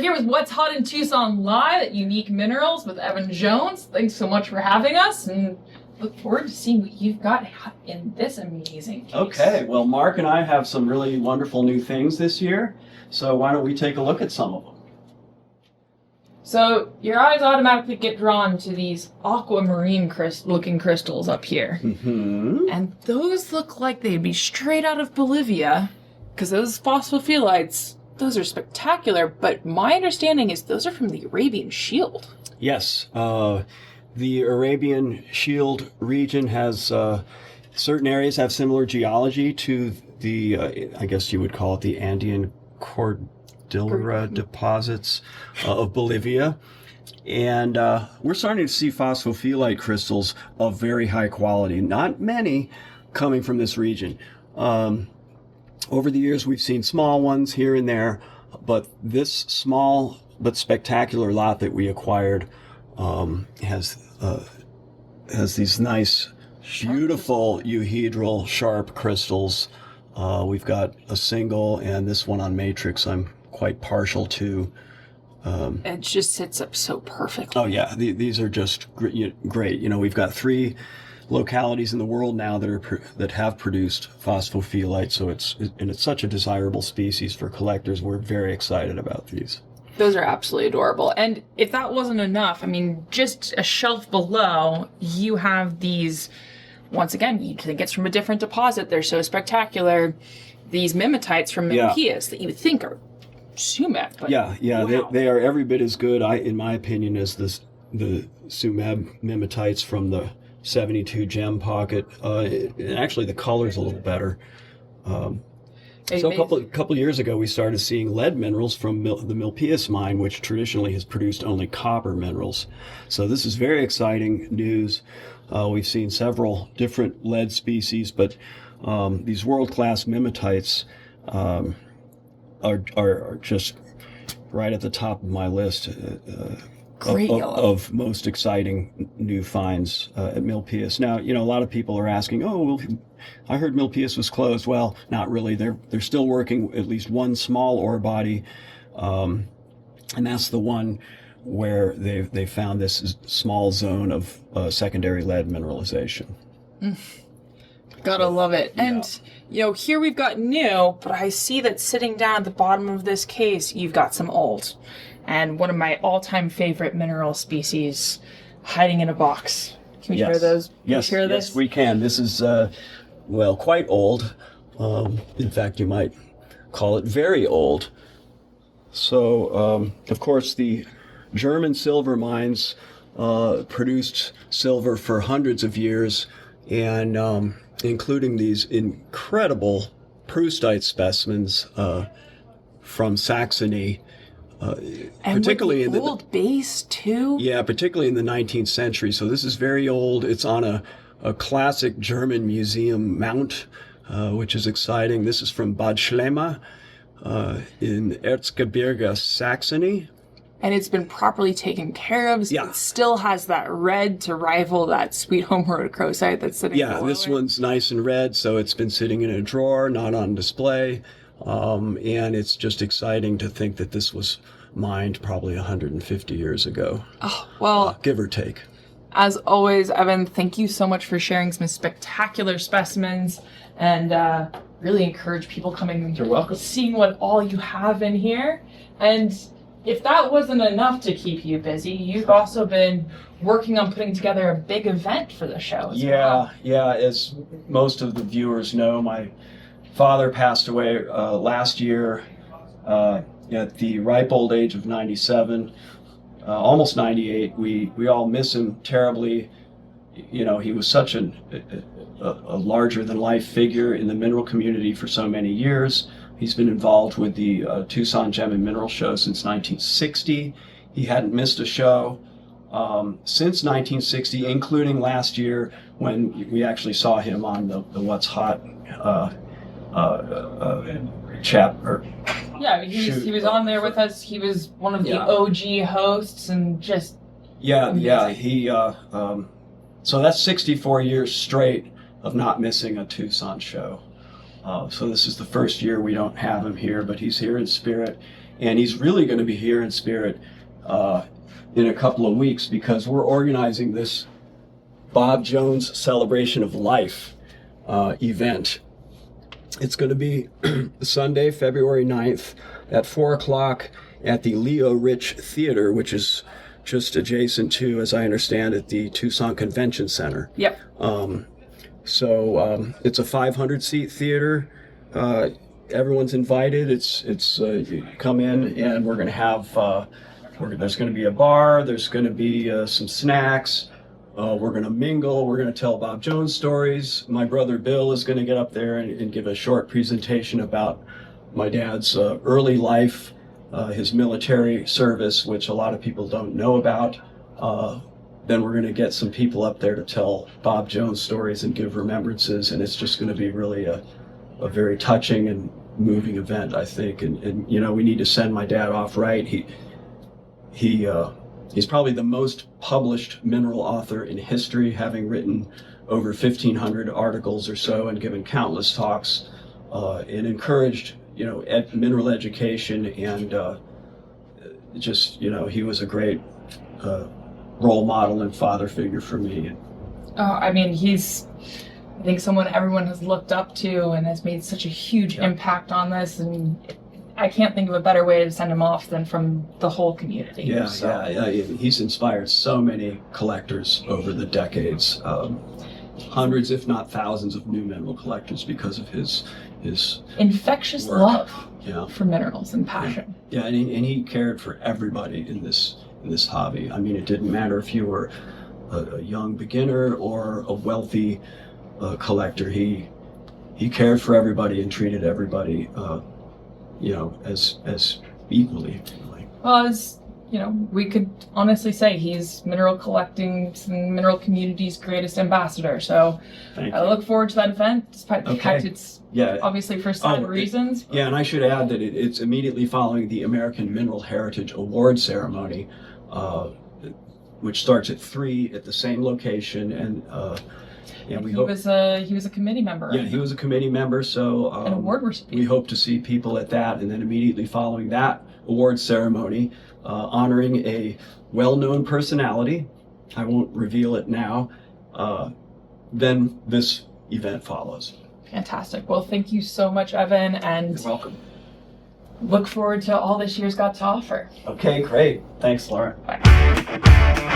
here with What's Hot in Tucson Live at Unique Minerals with Evan Jones. Thanks so much for having us, and look forward to seeing what you've got in this amazing case. Okay, well, Mark and I have some really wonderful new things this year, so why don't we take a look at some of them? So your eyes automatically get drawn to these aquamarine looking crystals up here. Mm-hmm. And those look like they'd be straight out of Bolivia, because those phosphophylites, those are spectacular, but my understanding is those are from the Arabian Shield. Yes, the Arabian Shield region has, certain areas have similar geology to the, I guess you would call it the Andean Cordillera deposits of Bolivia. And we're starting to see phosphophyllite crystals of very high quality, not many coming from this region. Over the years, we've seen small ones here and there, but this small but spectacular lot that we acquired has these nice, beautiful euhedral sharp crystals. We've got a single and this one on matrix I'm quite partial to. It just sits up so perfectly. Oh yeah, these are just great. You know, we've got 3 localities in the world now that have produced phosphophyllite, so it's such a desirable species for collectors. We're very excited about these. Those are absolutely adorable. And if that wasn't enough, I mean, just a shelf below, you have these, once again, you'd think it's from a different deposit. They're so spectacular. These mimetites from Milpias that you would think are sumac. But yeah, wow. they are every bit as good, in my opinion, as the sumac mimetites from the 72 gem pocket. And actually, the color's a little better. So a couple years ago, we started seeing lead minerals from the Milpias mine, which traditionally has produced only copper minerals. So this is very exciting news. We've seen several different lead species, but these world-class mimetites are just right at the top of my list of most exciting new finds at Milpias. Now, you know, a lot of people are asking, oh, well, I heard Milpias was closed. Well, not really. They're still working at least one small ore body, and that's the one where they found this small zone of secondary lead mineralization. Gotta love it. And, you know, here we've got new, but I see that sitting down at the bottom of this case, you've got some old. And one of my all-time favorite mineral species hiding in a box. Can we share those? Yes, yes, we can. This is, well, quite old. In fact, you might call it very old. So, of course, the German silver mines produced silver for hundreds of years, and including these incredible Proustite specimens from Saxony. And particularly with the old base too? Yeah, particularly in the 19th century. So this is very old. It's on a classic German museum mount, which is exciting. This is from Bad Schlema in Erzgebirge, Saxony. And it's been properly taken care of. So Yeah. It still has that red to rival that Sweet Home rhodochrosite that's sitting below This it. one's nice and red, so it's been sitting in a drawer, not on display. And it's just exciting to think that this was mined probably 150 years ago. Oh, well, give or take. As always, Evan, thank you so much for sharing some spectacular specimens, and really encourage people coming. You're welcome. Seeing what all you have in here. And if that wasn't enough to keep you busy, you've also been working on putting together a big event for the show as well. Yeah. As most of the viewers know, my father passed away last year at the ripe old age of 97, almost 98. We all miss him terribly. You know, he was such a larger-than-life figure in the mineral community for so many years. He's been involved with the Tucson Gem and Mineral Show since 1960. He hadn't missed a show since 1960, including last year when we actually saw him on the What's Hot Yeah, he was on there with us. He was one of the OG hosts, and just he so that's 64 years straight of not missing a Tucson show. So this is the first year we don't have him here, but he's here in spirit, and he's really going to be here in spirit in a couple of weeks, because we're organizing this Bob Jones Celebration of Life event. It's going to be Sunday, February 9th at 4 o'clock at the Leo Rich Theater, which is just adjacent to, as I understand it, the Tucson Convention Center. Yep. So it's a 500-seat theater. Everyone's invited. It's you come in, and we're going to have, there's going to be a bar, there's going to be some snacks. We're going to mingle. We're going to tell Bob Jones stories. My brother Bill is going to get up there and give a short presentation about my dad's early life, his military service, which a lot of people don't know about. Then we're going to get some people up there to tell Bob Jones stories and give remembrances, and it's just going to be really a very touching and moving event, I think. And you know, we need to send my dad off right. He's probably the most published mineral author in history, having written over 1,500 articles or so and given countless talks, and encouraged, you know, mineral education, and just, you know, he was a great role model and father figure for me. I mean, I think someone everyone has looked up to and has made such a huge impact on this, and I can't think of a better way to send him off than from the whole community. Yeah. He's inspired so many collectors over the decades, hundreds, if not thousands, of new mineral collectors because of his infectious work. Love for minerals and passion. Yeah, and he cared for everybody in this hobby. I mean, it didn't matter if you were a young beginner or a wealthy collector. He cared for everybody and treated everybody, you know, as equally. Well, as you know, we could honestly say he's mineral collecting and mineral community's greatest ambassador. So I look forward to that event, despite the fact it's obviously for sad reasons. And I should add that it's immediately following the American Mineral Heritage Award ceremony, which starts at 3 at the same location, and he was a committee member. Yeah, he was a committee member, so an award recipient. We hope to see people at that, and then immediately following that award ceremony, honoring a well-known personality. I won't reveal it now. Then this event follows. Fantastic. Well, thank you so much, Evan, and you're welcome. Look forward to all this year's got to offer. Okay, great. Thanks, Lauren. Bye.